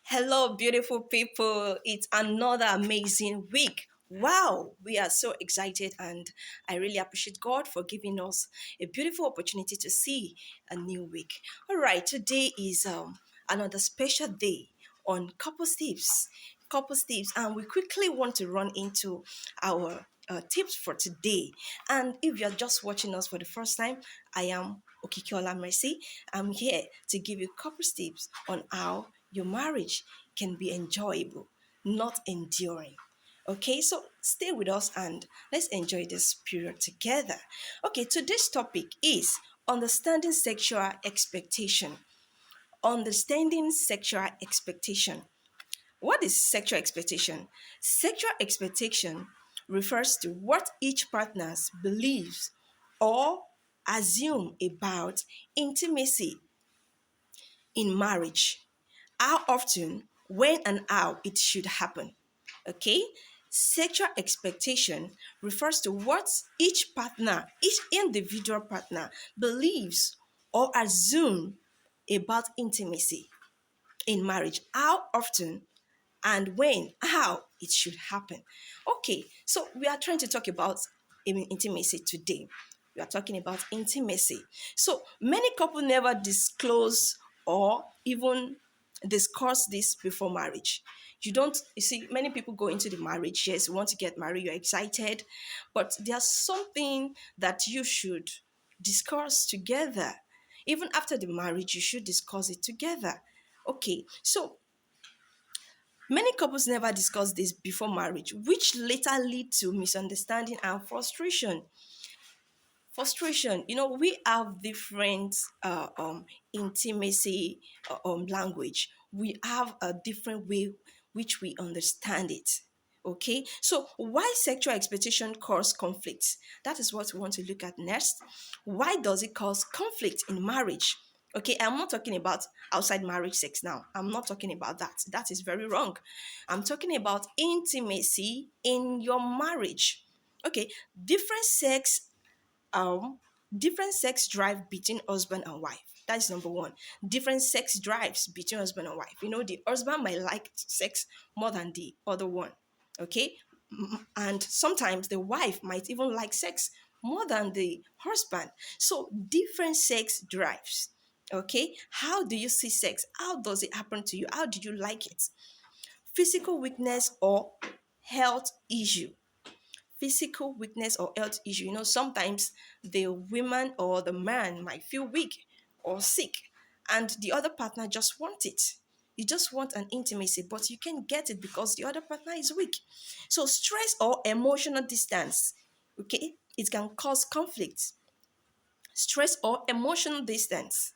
Hello, beautiful people. It's another amazing week. Wow, we are so excited, and I really appreciate God for giving us a beautiful opportunity to see a new week. All right, today is another special day on couples tips. Couples tips, and we quickly want to run into our tips for today. And if you're just watching us for the first time, I am Okikiola Mercy. I'm here to give you couples tips on how your marriage can be enjoyable, not enduring. Okay, so stay with us and let's enjoy this period together. Okay, today's topic is understanding sexual expectation. Understanding sexual expectation. What is sexual expectation? Sexual expectation refers to what each partner believes or assume about intimacy in marriage, how often, when, and how it should happen. Okay? Sexual expectation refers to what each individual partner believes or assume about intimacy in marriage, how often and when, how it should happen. Okay, so we are trying to talk about intimacy today. We are talking about intimacy. So many couples never disclose or even discuss this before marriage. You see, many people go into the marriage, yes, you want to get married, you're excited, but there's something that you should discuss together. Even after the marriage, you should discuss it together. Okay, so many couples never discuss this before marriage, which later lead to misunderstanding and frustration. We have different intimacy language. We have a different way which we understand it. Okay, so why sexual expectation cause conflict? That is what we want to look at next. Why does it cause conflict in marriage? Okay, I'm not talking about outside marriage sex now. I'm not talking about that. That is very wrong. I'm talking about intimacy in your marriage. Okay, different sex um different sex drive between husband and wife. That's number one. Different sex drives between husband and wife. The husband might like sex more than the other one. Okay, and sometimes the wife might even like sex more than the husband. So different sex drives. Okay, how do you see sex? How does it happen to you? How do you like it? Physical weakness or health issue. Physical weakness or health issue. Sometimes the woman or the man might feel weak or sick, and the other partner just want it. You just want an intimacy, but you can't get it because the other partner is weak. So stress or emotional distance, okay, it can cause conflict. Stress or emotional distance,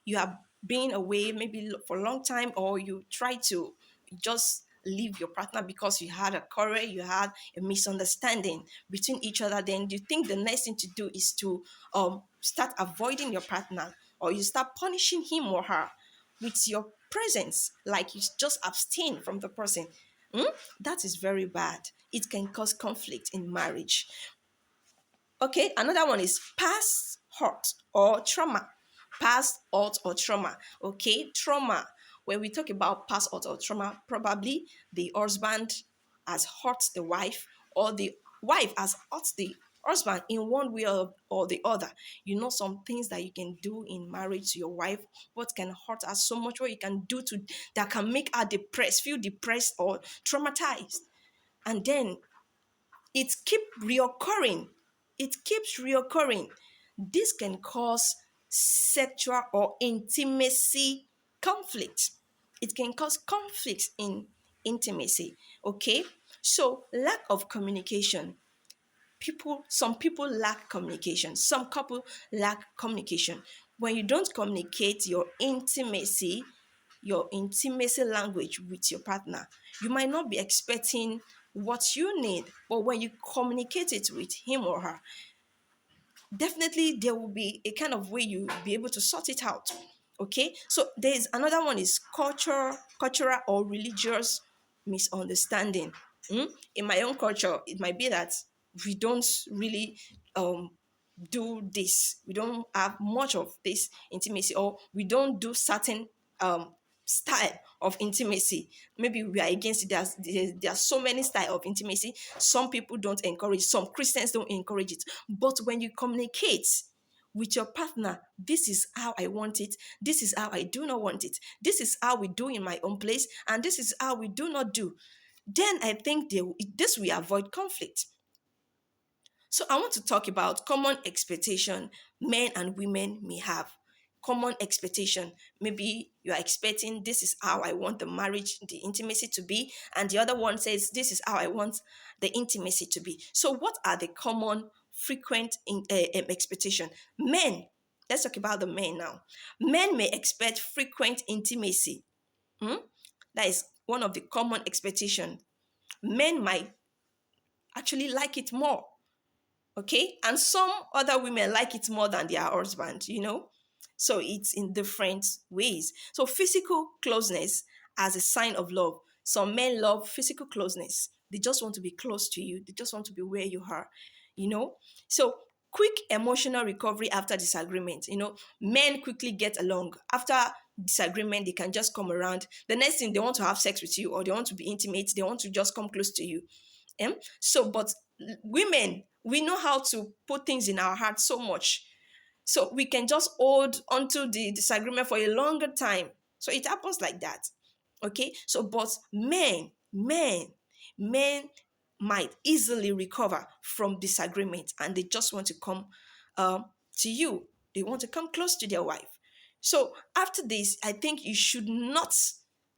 you have been away maybe for a long time, or you try to just leave your partner because you had a quarrel, you had a misunderstanding between each other. Then you think the next thing to do is to start avoiding your partner, or you start punishing him or her with your presence, like you just abstain from the person. That is very bad. It can cause conflict in marriage. Okay, another one is past hurt or trauma. Past hurt or trauma. Okay, trauma. When we talk about past hurt or trauma, probably the husband has hurt the wife, or the wife has hurt the husband in one way or the other. Some things that you can do in marriage to your wife, what can hurt her so much, what you can do to that can make her depressed, feel depressed or traumatized. And then it keep reoccurring. It keeps reoccurring. This can cause sexual or intimacy conflict. It can cause conflict in intimacy. Okay, so lack of communication. Some people lack communication. Some couple lack communication. When you don't communicate your intimacy language with your partner, you might not be expecting what you need, but when you communicate it with him or her, definitely there will be a kind of way you be able to sort it out. Okay, so there's another one is cultural or religious misunderstanding. In my own culture, it might be that we don't really do this. We don't have much of this intimacy, or we don't do certain style of intimacy. Maybe we are against it. There are so many style of intimacy. Some people don't encourage, some Christians don't encourage it. But when you communicate with your partner, this is how I want it, this is how I do not want it, this is how we do in my own place, and this is how we do not do, then I think this will avoid conflict. So I want to talk about common expectation men and women may have. Common expectation. Maybe you are expecting this is how I want the marriage, the intimacy to be, and the other one says this is how I want the intimacy to be. So what are the common frequent expectation? Men. Let's talk about the men now. Men may expect frequent intimacy. Hmm? That is one of the common expectation. Men might actually like it more. Okay, and some other women like it more than their husband. So it's in different ways. So physical closeness as a sign of love. Some men love physical closeness. They just want to be close to you, they just want to be where you are you know so quick emotional recovery after disagreement. Men quickly get along after disagreement. They can just come around, the next thing they want to have sex with you, or they want to be intimate, they want to just come close to you. But women, we know how to put things in our heart so much. So we can just hold onto the disagreement for a longer time. So it happens like that. Okay. So, but men might easily recover from disagreement, and they just want to come to you. They want to come close to their wife. So after this, I think you should not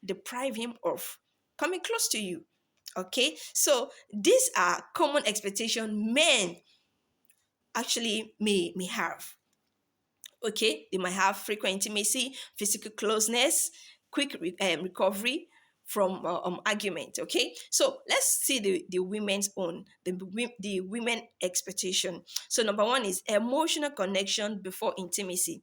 deprive him of coming close to you. Okay, so these are common expectation men actually may have. Okay, they might have frequent intimacy, physical closeness, quick recovery from argument. Okay, so let's see the women's own, the women expectation. So number one is emotional connection before intimacy.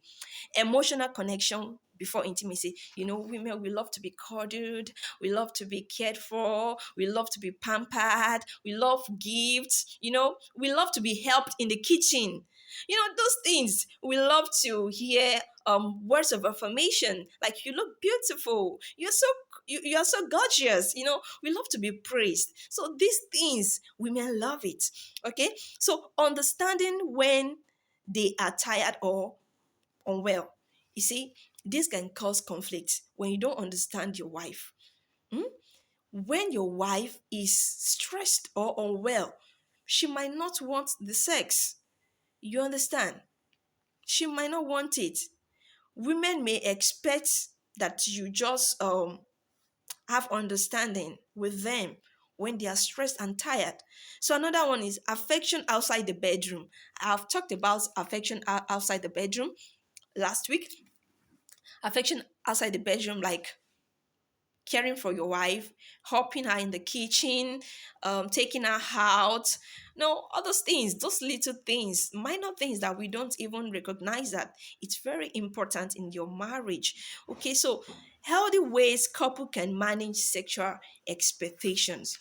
Emotional connection before intimacy. Women, we love to be cuddled, we love to be cared for, we love to be pampered, we love gifts, we love to be helped in the kitchen. Those things. We love to hear words of affirmation, like you look beautiful, you are so gorgeous. We love to be praised. So these things, women love it. Okay, so understanding when they are tired or unwell. You see, this can cause conflict when you don't understand your wife. Hmm? When your wife is stressed or unwell, she might not want the sex. You understand? She might not want it. Women may expect that you just have understanding with them when they are stressed and tired. So another one is affection outside the bedroom. I've talked about affection outside the bedroom last week. Affection outside the bedroom, like caring for your wife, helping her in the kitchen, taking her out. No, all those things, those little things, minor things that we don't even recognize that it's very important in your marriage. Okay, so healthy ways couple can manage sexual expectations.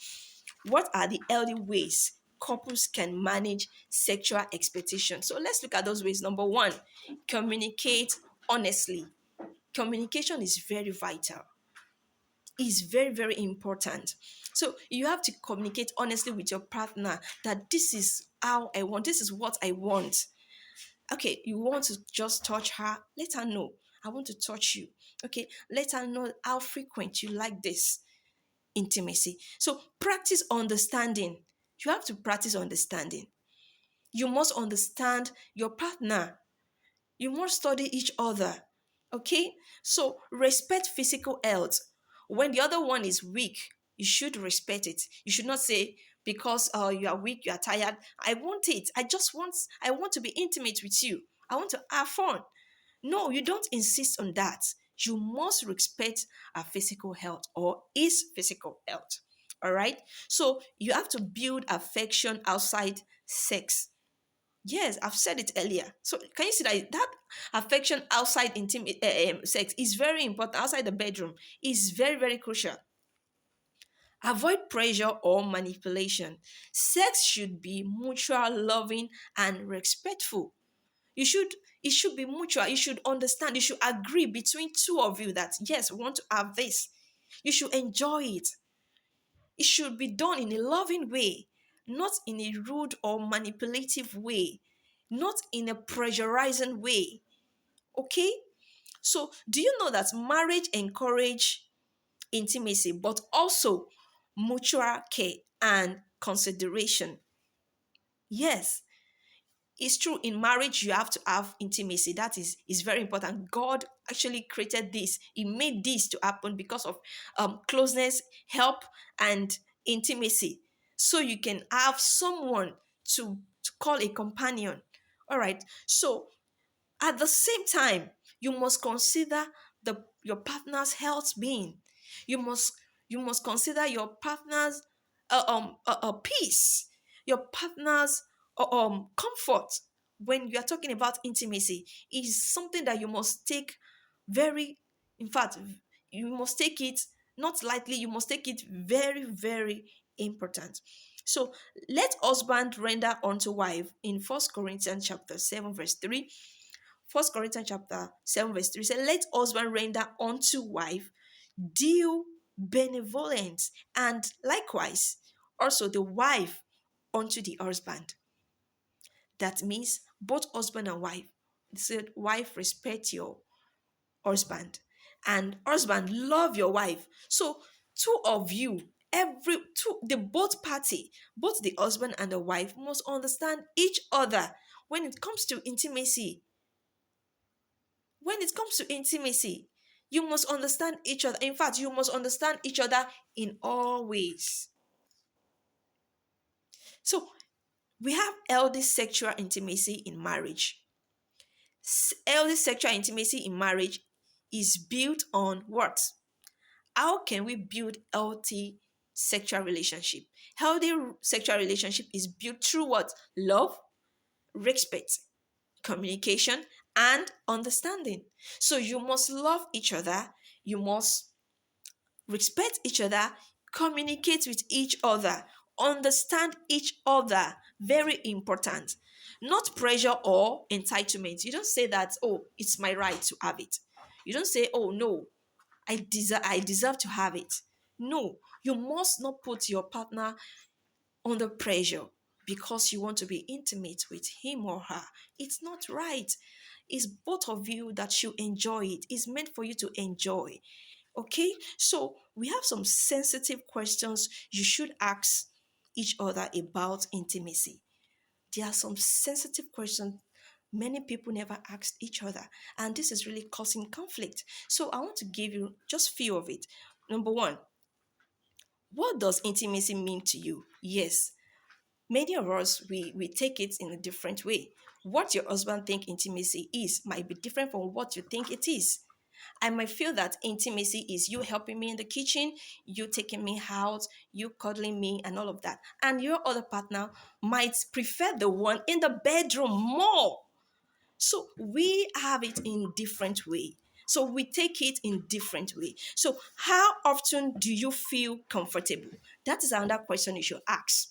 What are the healthy ways couples can manage sexual expectations? So let's look at those ways. Number one, communicate honestly. Communication is very vital, is very, very important. So you have to communicate honestly with your partner that this is how I want, this is what I want. Okay, you want to just touch her, let her know I want to touch you. Okay, let her know how frequent you like this intimacy. So practice understanding. You have to practice understanding. You must understand your partner. You must study each other. Okay? So respect physical health. When the other one is weak, you should respect it. You should not say, because you are weak, you are tired, I want it. I want to be intimate with you. I want to have fun. No, you don't insist on that. You must respect our physical health or his physical health. All right? So you have to build affection outside sex. Yes, I've said it earlier. So can you see that affection outside intimate sex is very important? Outside the bedroom is very, very crucial. Avoid pressure or manipulation. Sex should be mutual, loving, and respectful. You should It should be mutual. You should understand. You should agree between two of you that, yes, we want to have this. You should enjoy it. It should be done in a loving way, not in a rude or manipulative way, not in a pressurizing way. Okay? So, do you know that marriage encourage intimacy, but also mutual care and consideration? Yes, it's true. In marriage you have to have intimacy. That is very important. God actually created this. He made this to happen because of closeness, help, and intimacy, so you can have someone to call a companion. All right, so at the same time, you must consider your partner's health being. You must consider your partner's peace, your partner's comfort. When you are talking about intimacy, is something that you must take very, in fact, you must take it not lightly. You must take it very, very important. So let husband render unto wife in First Corinthians chapter 7 verse 3. First Corinthians chapter 7, verse 3 says, let husband render unto wife due benevolence, and likewise also the wife unto the husband. That means both husband and wife. It said, wife, respect your husband, and husband, love your wife. So two of you, every two, the both party, both the husband and the wife must understand each other when it comes to intimacy. When it comes to intimacy, you must understand each other. In fact, you must understand each other in all ways. So we have healthy sexual intimacy in marriage. Healthy sexual intimacy in marriage is built on what? How can we build healthy sexual relationship? Healthy sexual relationship is built through what? Love, respect, communication, and understanding. So you must love each other. You must respect each other, communicate with each other, understand each other. Very important. Not pressure or entitlement. You don't say that, oh, it's my right to have it. You don't say, oh no, I deserve to have it. No, you must not put your partner under pressure because you want to be intimate with him or her. It's not right. It's both of you that should enjoy it. It's meant for you to enjoy. Okay, so we have some sensitive questions you should ask each other about intimacy. There are some sensitive questions many people never asked each other, and this is really causing conflict. So I want to give you just few of it. Number one, what does intimacy mean to you? Yes, many of us we take it in a different way. What your husband think intimacy is might be different from what you think it is. I might feel that intimacy is you helping me in the kitchen, you taking me out, you cuddling me, and all of that. And your other partner might prefer the one in the bedroom more. So we have it in different way. So we take it in different way. So how often do you feel comfortable? That is another question you should ask.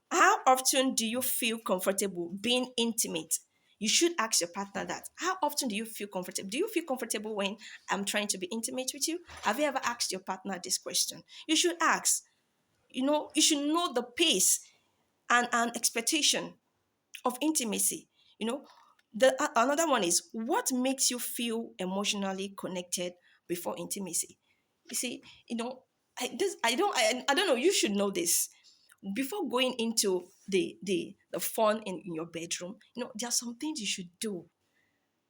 How often do you feel comfortable being intimate? You should ask your partner that. How often do you feel comfortable? Do you feel comfortable when I'm trying to be intimate with you? Have you ever asked your partner this question? You should ask. You should know the pace and expectation of intimacy. You know, another one is what makes you feel emotionally connected before intimacy. You see, I don't know. You should know this before going into the fun in your bedroom. There are some things you should do.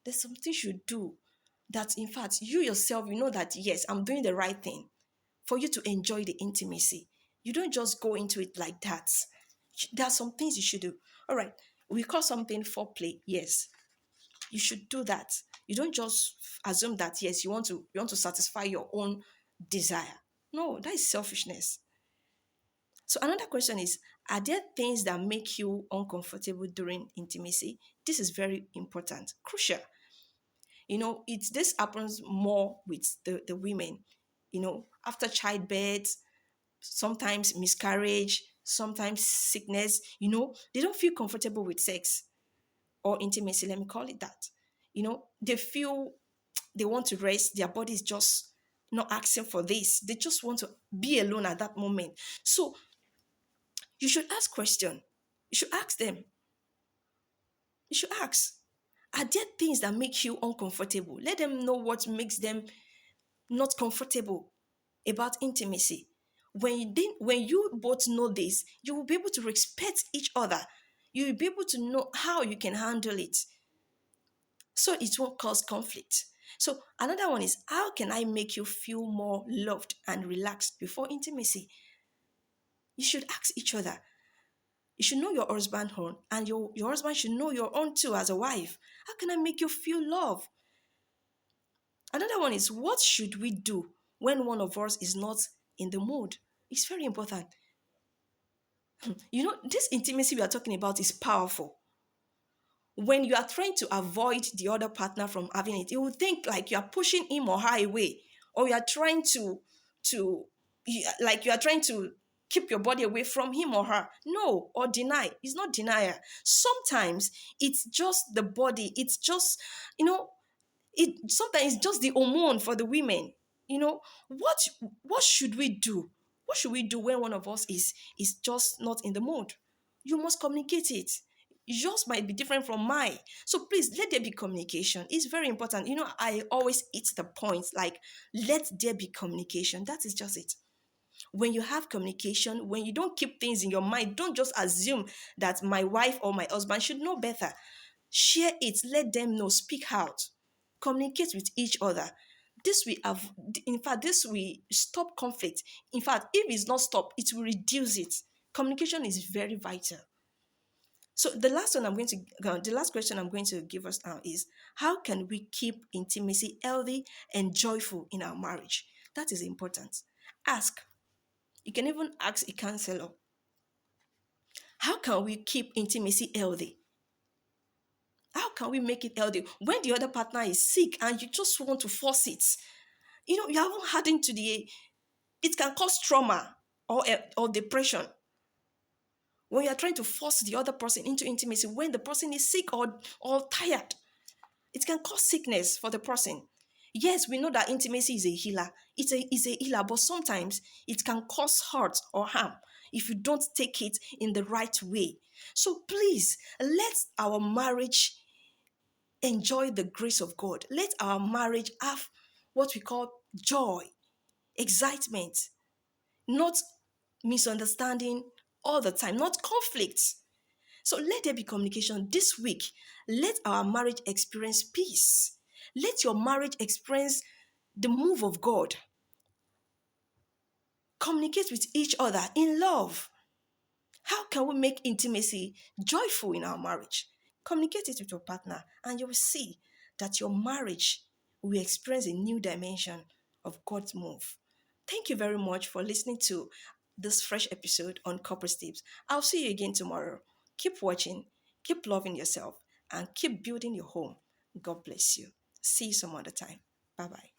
There's some things you should do that, in fact, you yourself, you know that yes, I'm doing the right thing for you to enjoy the intimacy. You don't just go into it like that. There are some things you should do. All right, we call something foreplay. Yes, you should do that. You don't just assume that yes, you want to satisfy your own desire. No, that is selfishness. So another question is, are there things that make you uncomfortable during intimacy? This is very important, crucial. This happens more with the women. After childbirth, sometimes miscarriage, sometimes sickness. They don't feel comfortable with sex. or intimacy, let me call it that. They feel they want to rest, their body is just not asking for this. They just want to be alone at that moment. So you should ask question. You should ask them. You should ask, are there things that make you uncomfortable? Let them know what makes them not comfortable about intimacy. When you both know this, you will be able to respect each other. You will be able to know how you can handle it, so it won't cause conflict. So another one is, how can I make you feel more loved and relaxed before intimacy? You should ask each other. You should know your husband own, and your husband should know your own too as a wife. How can I make you feel love? Another one is, what should we do when one of us is not in the mood? It's very important. This intimacy we are talking about is powerful. When you are trying to avoid the other partner from having it, you will think like you are pushing him or her away, or you are trying like you are trying to keep your body away from him or her. No, or deny. It's not denial. Sometimes it's just the body. It's just, you know, it sometimes it's just the hormone for the women. you know what what should we do? What should we do when one of us is just not in the mood? You must communicate it. Yours might be different from mine, so please let there be communication. It's very important. I always hit the point, like, let there be communication. That is just it. When you have communication, when you don't keep things in your mind, don't just assume that my wife or my husband should know better. Share it, let them know, speak out, communicate with each other. This will have, in fact, this will stop conflict. In fact, if it's not stop, it will reduce it. Communication is very vital. So the last question I'm going to give us now is, how can we keep intimacy healthy and joyful in our marriage? That is important. Ask. You can even ask a counselor. How can we keep intimacy healthy? How can we make it healthy when the other partner is sick and you just want to force it? You haven't had into the, it can cause trauma or depression when you are trying to force the other person into intimacy when the person is sick or tired. It can cause sickness for the person. Yes, we know that intimacy is a healer. It's a healer, but sometimes it can cause hurt or harm if you don't take it in the right way. So please, let our marriage enjoy the grace of God. Let our marriage have what we call joy, excitement, not misunderstanding all the time, not conflicts. So let there be communication this week. Let our marriage experience peace. Let your marriage experience the move of God. Communicate with each other in love. How can we make intimacy joyful in our marriage? Communicate it with your partner, and you will see that your marriage will experience a new dimension of God's move. Thank you very much for listening to this fresh episode on Corporate Tips. I'll see you again tomorrow. Keep watching, keep loving yourself, and keep building your home. God bless you. See you some other time. Bye bye.